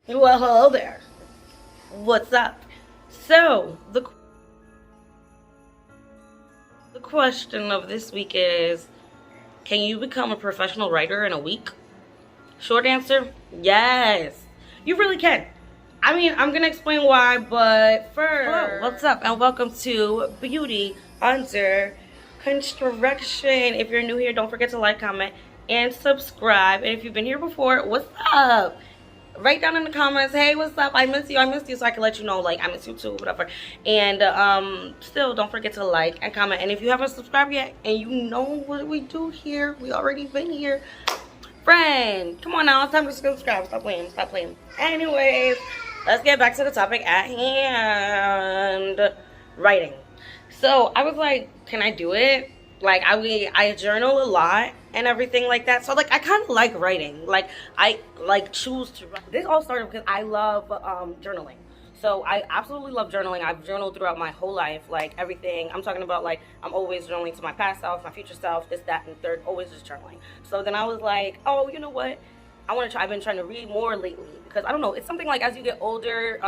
Well, hello there. What's up? So, the question of this week is, can you become a professional writer in a week? Short answer, yes. You really can. I mean, I'm going to explain why, but first, hello, what's up? And welcome to Beauty Under Construction. If you're new here, don't forget to like, comment, and subscribe. And if you've been here before, what's up? Write down in the comments, hey, what's up? I miss you, so I can let you know, like, I miss you too, whatever. And still, don't forget to like and comment. And if you haven't subscribed yet, and you know what we do here, we already been here. Friend, come on now, it's time to subscribe. Stop playing. Anyways, let's get back to the topic at hand. Writing. So I was like, can I do it? Like, I journal a lot and everything like that. So like, I kind of like writing. Like, I like choose to write. This all started because I love journaling. So I absolutely love journaling. I've journaled throughout my whole life, like everything. I'm talking about, like, I'm always journaling to my past self, my future self, this, that, and third, always just journaling. So then I was like, oh, you know what? I want to try. I've been trying to read more lately because I don't know. It's something like as you get older,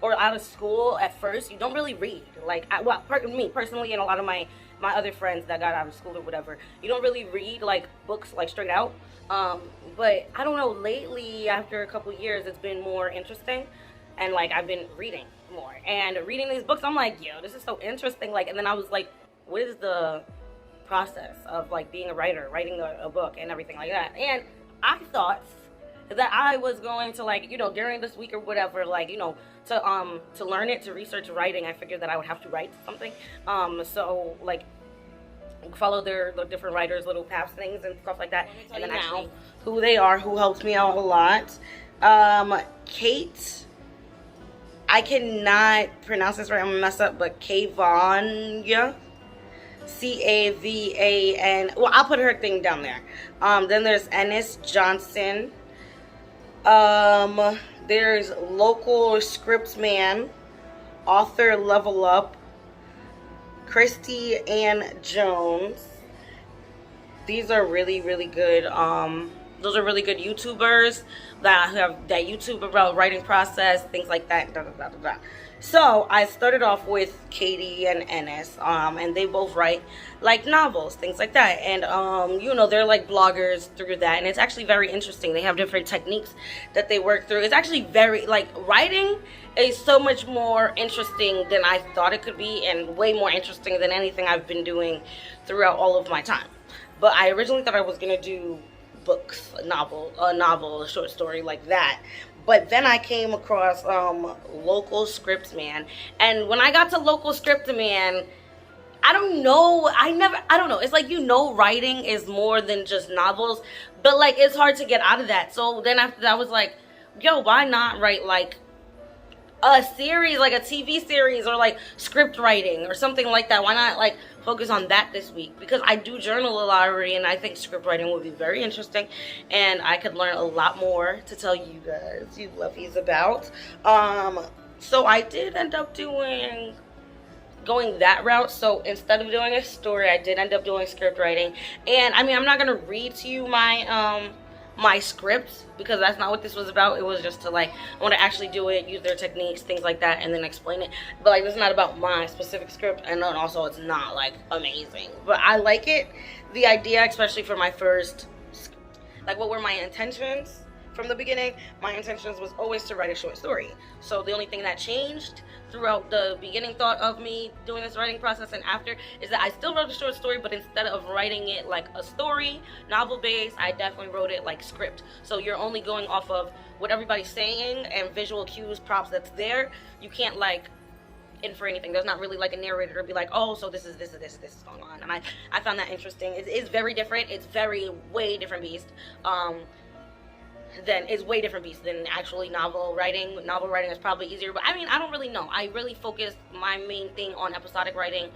or out of school, at first you don't really read. Like, me personally, and a lot of my other friends that got out of school or whatever, you don't really read like books like straight out. But I don't know. Lately, after a couple years, it's been more interesting, and like I've been reading more and reading these books. I'm like, yo, this is so interesting. Like, and then I was like, what is the process of like being a writer, writing a book, and everything like that? And I thought that I was going to, like, during this week or whatever, like, to learn it, to research writing. I figured that I would have to write something. So like follow the different writers' little paths, things and stuff like that. And then actually who they are, who helped me out a lot. Kate, I cannot pronounce this right, I'm gonna mess up, but Cavania. Cavan. Well, I'll put her thing down there. Then there's Ennis Johnson. There's Local Script Man, Author Level Up, Christy Ann Jones. These are really, really good. Those are really good YouTubers that have that YouTube about writing process, things like that. Da, da, da, da, da. So I started off with Katie and Ennis, and they both write like novels, things like that. And they're like bloggers through that, and it's actually very interesting. They have different techniques that they work through. It's actually very, like, writing is so much more interesting than I thought it could be, and way more interesting than anything I've been doing throughout all of my time. But I originally thought I was gonna do books, a novel, a short story like that. But then I came across Local Script Man, and when I got to Local Script Man, I don't know. I don't know. It's like, writing is more than just novels, but like it's hard to get out of that. So then after that, I was like, yo, why not write like a series, like a TV series, or like script writing or something like that? Why not like focus on that this week? Because I do journal a lot already, and I think script writing would be very interesting, and I could learn a lot more to tell you guys, you lovies, about. So I did end up going that route. So instead of doing a story, I did end up doing script writing. And I mean, I'm not gonna read to you my script, because that's not what this was about. It was just to, like, I want to actually do it, use their techniques, things like that, and then explain it. But like, this is not about my specific script, and then also it's not like amazing, but I like it, the idea, especially for my first. Like, what were my intentions from the beginning? My intentions was always to write a short story. So the only thing that changed throughout the beginning thought of me doing this writing process and after is that I still wrote a short story, but instead of writing it like a story, novel based, I definitely wrote it like script. So you're only going off of what everybody's saying and visual cues, props that's there. You can't like infer anything. There's not really like a narrator to be like, oh, so this is going on. And I found that interesting. It is very different. It's very way different beast. It's way different beast than actually novel writing. Novel writing is probably easier, but I mean, I don't really know. I really focused my main thing on episodic writing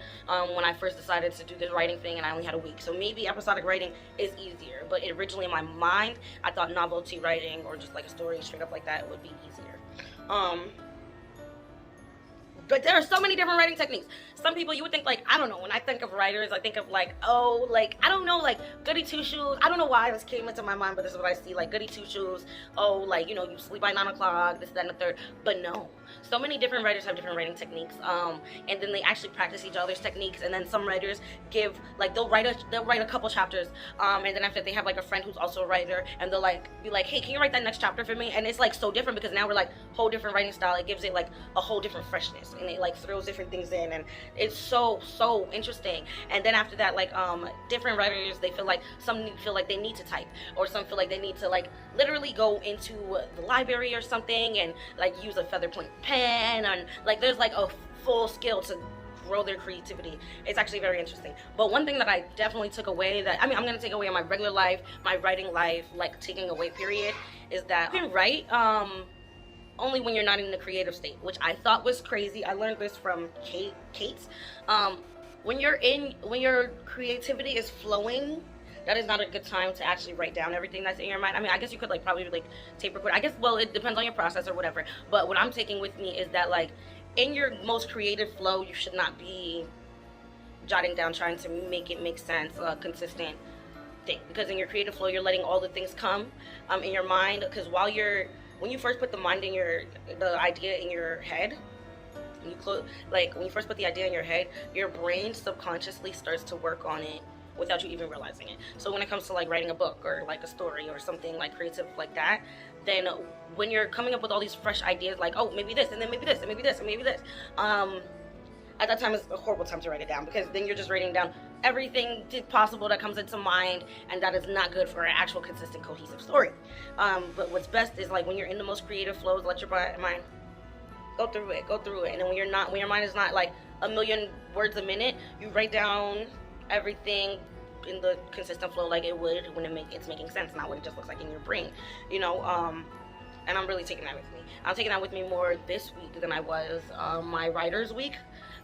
when I first decided to do this writing thing, and I only had a week. So maybe episodic writing is easier, but originally in my mind, I thought novelty writing or just like a story straight up like that would be easier. But there are so many different writing techniques. Some people, you would think, like, I don't know, when I think of writers, I think of, like, oh, like, I don't know, like, goody two-shoes. I don't know why this came into my mind, but this is what I see, like, goody two-shoes. Oh, like, you know, you sleep by 9 o'clock, this, that, and the third. But no. So many different writers have different writing techniques, and then they actually practice each other's techniques, and then some writers give, like, they'll write a couple chapters, and then after they have, like, a friend who's also a writer, and they'll, like, be like, hey, can you write that next chapter for me? And it's, like, so different because now we're, like, whole different writing style. It gives it, like, a whole different freshness, and it, like, throws different things in, and it's so interesting. And then after that, like, different writers, they feel like, some feel like they need to type, or some feel like they need to, like, literally go into the library or something and, like, use a feather point pen, and, like, there's, like, a full skill to grow their creativity. It's actually very interesting. But one thing that I definitely took away, that, I mean, I'm gonna take away in my regular life, my writing life, like, taking away period, is that you can write, only when you're not in the creative state, which I thought was crazy. I learned this from Kate. When your creativity is flowing, that is not a good time to actually write down everything that's in your mind. I mean, I guess you could, like, probably, like, tape record. I guess, well, it depends on your process or whatever. But what I'm taking with me is that, like, in your most creative flow, you should not be jotting down, trying to make it make sense, consistent thing. Because in your creative flow, you're letting all the things come in your mind. Because when you first put the idea in your head, when you first put the idea in your head, your brain subconsciously starts to work on it without you even realizing it. So when it comes to, like, writing a book or, like, a story or something, like, creative like that, then when you're coming up with all these fresh ideas, like, oh, maybe this, and then maybe this, and maybe this, and maybe this, at that time, it's a horrible time to write it down, because then you're just writing down everything possible that comes into mind, and that is not good for an actual consistent, cohesive story. But what's best is, like, when you're in the most creative flows, let your mind go through it, and then when your mind is not, like, a million words a minute, you write down everything in the consistent flow like it would when it's making sense, not what it just looks like in your brain, you know. And I'm really taking that with me. I'm taking that with me more this week than I was my writer's week,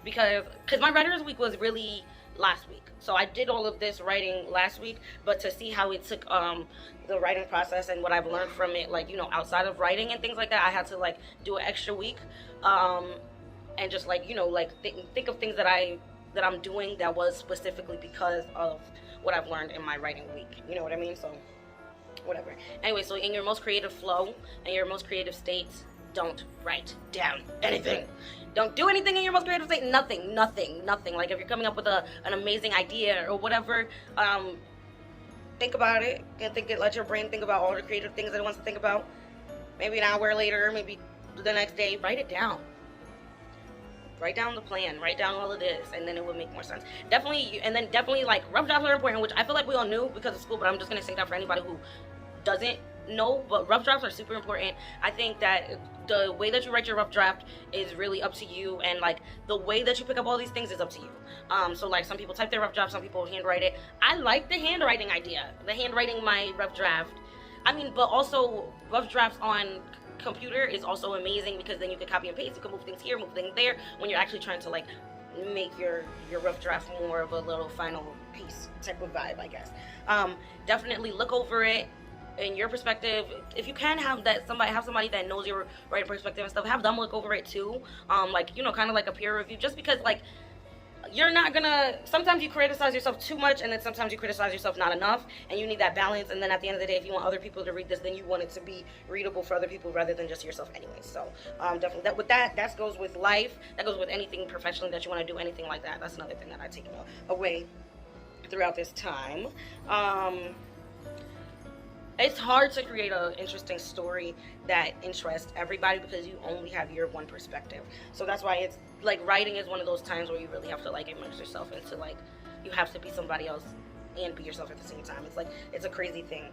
because my writer's week was really last week. So I did all of this writing last week, but to see how it took the writing process and what I've learned from it, like, you know, outside of writing and things like that, I had to, like, do an extra week, and just, like, you know, like, think of things that I'm doing that was specifically because of what I've learned in my writing week. You know what I mean? So, whatever. Anyway, so in your most creative flow and your most creative state, don't write down anything. Don't do anything in your most creative state. Nothing. Like, if you're coming up with an amazing idea or whatever, think about it and let your brain think about all the creative things that it wants to think about. Maybe an hour later, maybe the next day, write it down. Write down the plan, write down all of this, and then it would make more sense. Definitely, like, rough drafts are important, which I feel like we all knew because of school, but I'm just going to say that for anybody who doesn't know, but rough drafts are super important. I think that the way that you write your rough draft is really up to you, and, like, the way that you pick up all these things is up to you. So, like, some people type their rough draft, some people handwrite it. I like the handwriting idea, the handwriting my rough draft. I mean, but also rough drafts on computer is also amazing, because then you can copy and paste, you can move things here, move things there, when you're actually trying to, like, make your rough draft more of a little final piece type of vibe, I guess. Definitely look over it in your perspective. If you can have somebody that knows your writing perspective and stuff, have them look over it too, like, you know, kind of like a peer review, just because, like, you're not gonna, sometimes you criticize yourself too much, and then sometimes you criticize yourself not enough, and you need that balance. And then at the end of the day, if you want other people to read this, then you want it to be readable for other people rather than just yourself anyway. So definitely that goes with life, that goes with anything professionally that you want to do, anything like that. That's another thing that I take away throughout this time. It's hard to create an interesting story that interests everybody, because you only have your one perspective. So that's why it's, like, writing is one of those times where you really have to, like, immerse yourself into, like, you have to be somebody else and be yourself at the same time. It's, like, it's a crazy thing.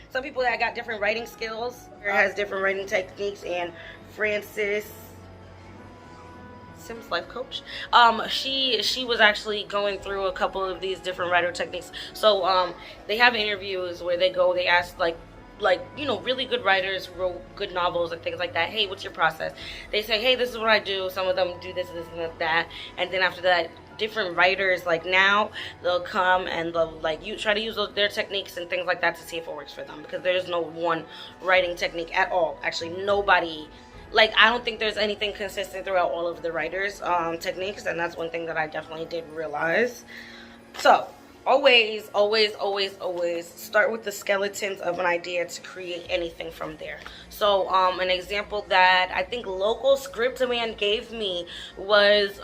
Some people that got different writing skills, has different writing techniques, and Frances Sims, life coach, she was actually going through a couple of these different writer techniques. So they have interviews where they ask, like, you know, really good writers wrote good novels and things like that. Hey, what's your process? They say, hey, this is what I do. Some of them do this, and that. And then after that, different writers, like, now they'll come and they'll, like, you try to use their techniques and things like that to see if it works for them, because there's no one writing technique at all. Actually, nobody like, I don't think there's anything consistent throughout all of the writers' techniques, and that's one thing that I definitely did realize. So, always, always, always, always start with the skeletons of an idea to create anything from there. So, an example that I think local script man gave me was,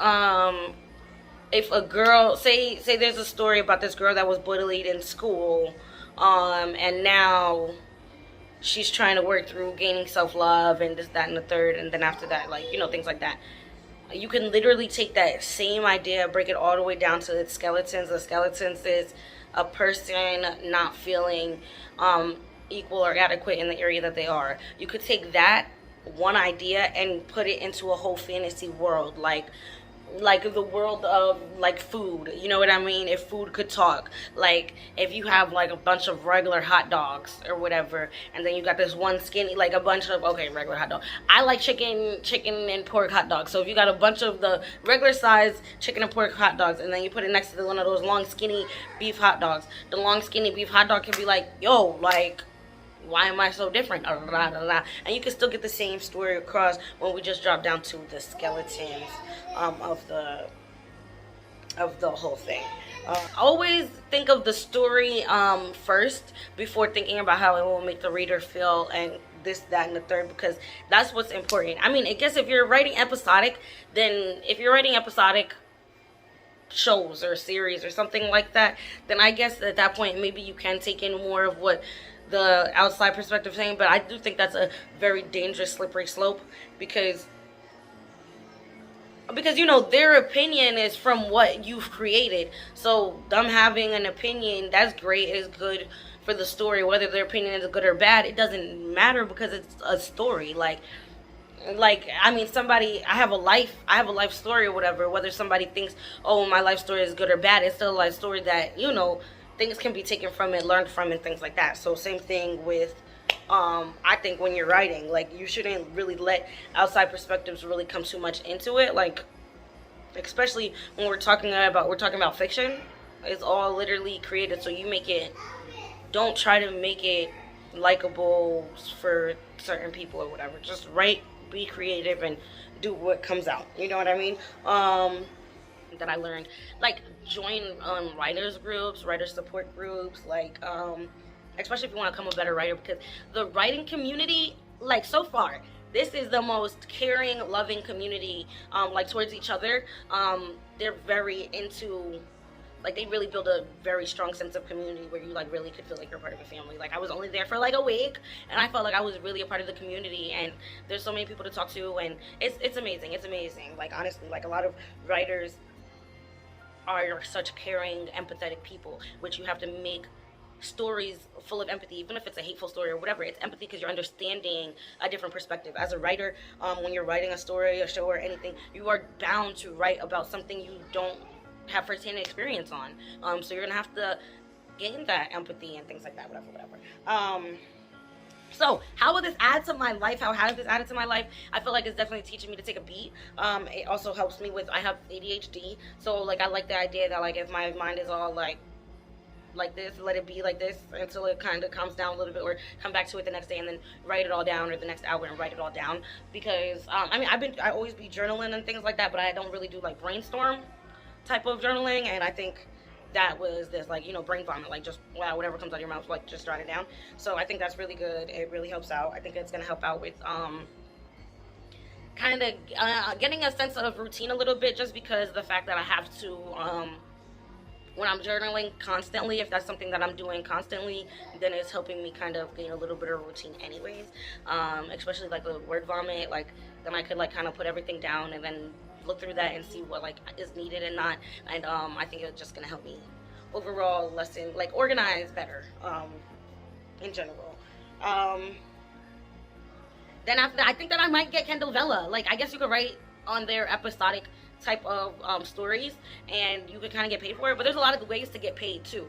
if a girl, say there's a story about this girl that was bullied in school, and now she's trying to work through gaining self-love and this, that, and the third, and then after that, like, you know, things like that. You can literally take that same idea, break it all the way down to its skeletons. The skeletons is a person not feeling equal or adequate in the area that they are. You could take that one idea and put it into a whole fantasy world, like the world of like food, you know what I mean? If food could talk, like if you have like a bunch of regular hot dogs or whatever, and then you got this one skinny, like a bunch of, okay, regular hot dog, I like chicken and pork hot dogs. So if you got a bunch of the regular size chicken and pork hot dogs, and then you put it next to one of those long skinny beef hot dogs, the long skinny beef hot dog can be like, yo, like, why am I so different? And you can still get the same story across when we just drop down to the skeletons of the whole thing. Always think of the story first before thinking about how it will make the reader feel and this, that, and the third, because that's what's important. I mean, I guess if you're writing episodic, then if you're writing episodic shows or series or something like that, then I guess at that point maybe you can take in more of what the outside perspective saying, but I do think that's a very dangerous slippery slope, because you know, their opinion is from what you've created. So them having an opinion, that's great, is good for the story. Whether their opinion is good or bad, it doesn't matter, because it's a story. Like I mean, I have a life story or whatever. Whether somebody thinks, oh, my life story is good or bad, it's still a life story that, you know, things can be taken from it, learned from it, things like that. So same thing with, I think when you're writing, like, you shouldn't really let outside perspectives really come too much into it. Like, especially when we're talking about fiction, it's all literally created. So you don't try to make it likable for certain people or whatever. Just write, be creative, and do what comes out. You know what I mean? That I learned, like, join writers groups, writer support groups, like especially if you want to become a better writer, because the writing community, like, so far, this is the most caring, loving community, like, towards each other. They're very into, like, they really build a very strong sense of community where you, like, really could feel like you're part of a family. Like, I was only there for like a week, and I felt like I was really a part of the community, and there's so many people to talk to, and it's amazing. Like, honestly, like, a lot of writers are such caring, empathetic people, which you have to make stories full of empathy, even if it's a hateful story or whatever. It's empathy because you're understanding a different perspective. As a writer, when you're writing a story, a show, or anything, you are bound to write about something you don't have firsthand experience on. So you're gonna have to gain that empathy and things like that, whatever. So how will this add to my life? How has this added to my life? I feel like it's definitely teaching me to take a beat. It also helps me with, I have ADHD, so, like, I like the idea that, like, if my mind is all like this, let it be like this until it kind of calms down a little bit, or come back to it the next day and then write it all down, or the next hour and write it all down. Because I mean, I always be journaling and things like that, but I don't really do like brainstorm type of journaling, and I think that was this, like, you know, brain vomit, like, just, wow, whatever comes out of your mouth, like, just write it down. So I think that's really good. It really helps out. I think it's going to help out with kind of getting a sense of routine a little bit, just because the fact that I have to, when I'm journaling constantly, if that's something that I'm doing constantly, then it's helping me kind of gain a little bit of routine anyways. Especially like the word vomit, like, then I could, like, kind of put everything down and then look through that and see what, like, is needed and not. And I think it's just gonna help me overall like, organize better in general. Then after that, I think that I might get Kendall Vella. Like, I guess you could write on their episodic type of stories, and you could kind of get paid for it. But there's a lot of ways to get paid too,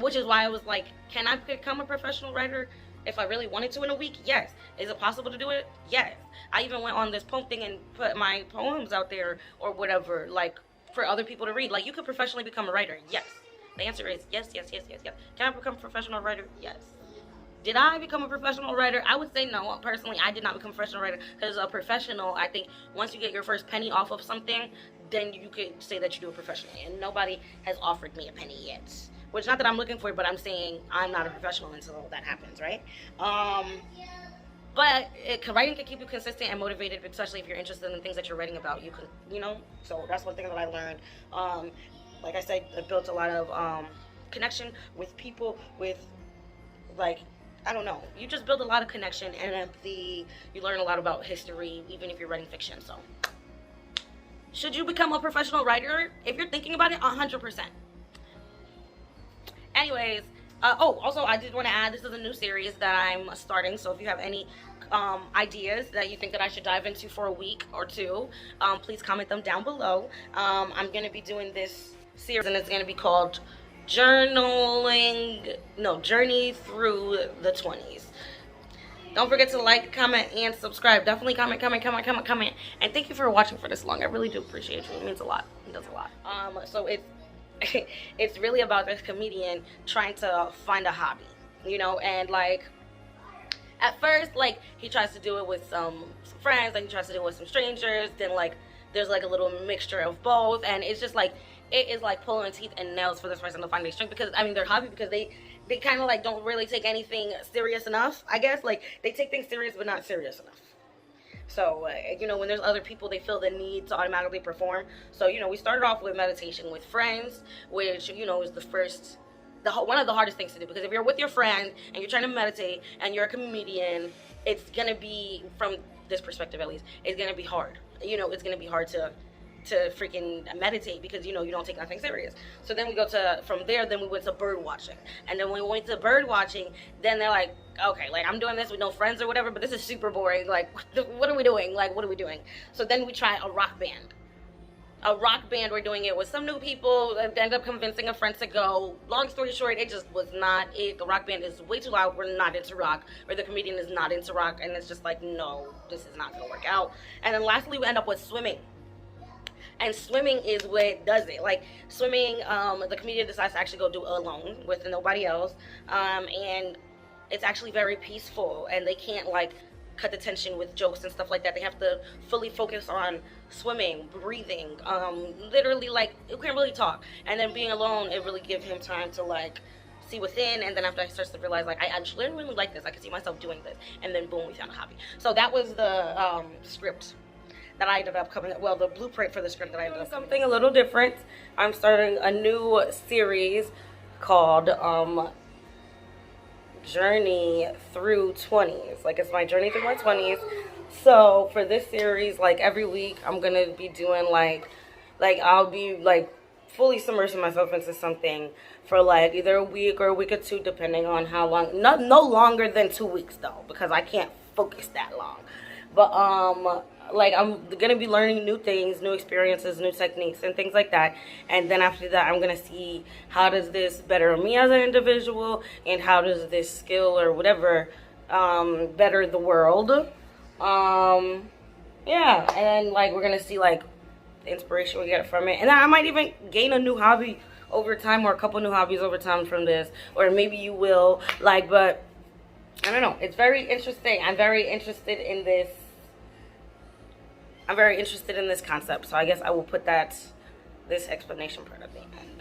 which is why I was like, can I become a professional writer if I really wanted to in a week? Yes. Is it possible to do it? Yes. I even went on this poem thing and put my poems out there or whatever, like, for other people to read. Like, you could professionally become a writer. Yes. The answer is yes, yes, yes, yes, yes. Can I become a professional writer? Yes. Did I become a professional writer? I would say no. Personally, I did not become a professional writer, because a professional, I think once you get your first penny off of something, then you could say that you do it professionally. And nobody has offered me a penny yet. Which, not that I'm looking for it, but I'm saying I'm not a professional until that happens, right? But writing can keep you consistent and motivated, especially if you're interested in the things that you're writing about. You can, you know, so that's one thing that I learned. Like I said, I built a lot of connection with people, with, like, I don't know, you just build a lot of connection and empathy. You learn a lot about history, even if you're writing fiction. So should you become a professional writer? If you're thinking about it, 100%. Anyways, also, I did want to add, this is a new series that I'm starting, so if you have any ideas that you think that I should dive into for a week or two, please comment them down below. I'm going to be doing this series, and it's going to be called Journey Through the 20s. Don't forget to like, comment, and subscribe. Definitely comment. And thank you for watching for this long. I really do appreciate you. It means a lot. It does a lot. So it's really about this comedian trying to find a hobby, you know, and like at first, like, he tries to do it with some friends, like he tries to do it with some strangers, then like there's like a little mixture of both, and it's just like, it is like pulling teeth and nails for this person to find their strength, because I mean their hobby, because they kind of like don't really take anything serious enough, I guess. Like, they take things serious but not serious enough. So, you know, when there's other people, they feel the need to automatically perform. So, you know, we started off with meditation with friends, which, you know, is one of the hardest things to do. Because if you're with your friend and you're trying to meditate and you're a comedian, it's going to be, from this perspective at least, it's going to be hard. You know, it's going to be hard to freaking meditate, because, you know, you don't take nothing serious. So then we go to, from there, then we went to bird watching. And then when we went to bird watching, then they're like, okay, like, I'm doing this with no friends or whatever, but this is super boring. Like, what are we doing? Like, what are we doing? So then we try a rock band. We're doing it with some new people. Ended up convincing a friend to go. Long story short, it just was not it. The rock band is way too loud. We're not into rock. Or the comedian is not into rock. And it's just like, no, this is not going to work out. And then lastly, we end up with swimming. And swimming is what does it. Like, swimming, the comedian decides to actually go do it alone with nobody else. And it's actually very peaceful. And they can't, like, cut the tension with jokes and stuff like that. They have to fully focus on swimming, breathing. Literally, like, you can't really talk. And then being alone, it really gives him time to, like, see within. And then after I starts to realize, like, I actually really like this. I can see myself doing this. And then, boom, we found a hobby. So that was the script that I ended up coming up, well, the blueprint for the script that I ended up something a little different. I'm starting a new series called Journey Through 20's. Like, it's my journey through my 20's. So for this series, like, every week I'm gonna be doing like I'll be like fully submersing myself into something for like either a week or a week or two, depending on how long. No longer than 2 weeks though, because I can't focus that long. But like, I'm gonna be learning new things, new experiences, new techniques, and things like that. And then after that, I'm gonna see how does this better me as an individual, and how does this skill or whatever better the world. Yeah, and then like we're gonna see like the inspiration we get from it, and then I might even gain a new hobby over time, or a couple new hobbies over time from this, or maybe you will, like, but I don't know. It's very interesting. I'm very interested in this. I'm very interested in this concept, so I guess I will put this explanation part at the end.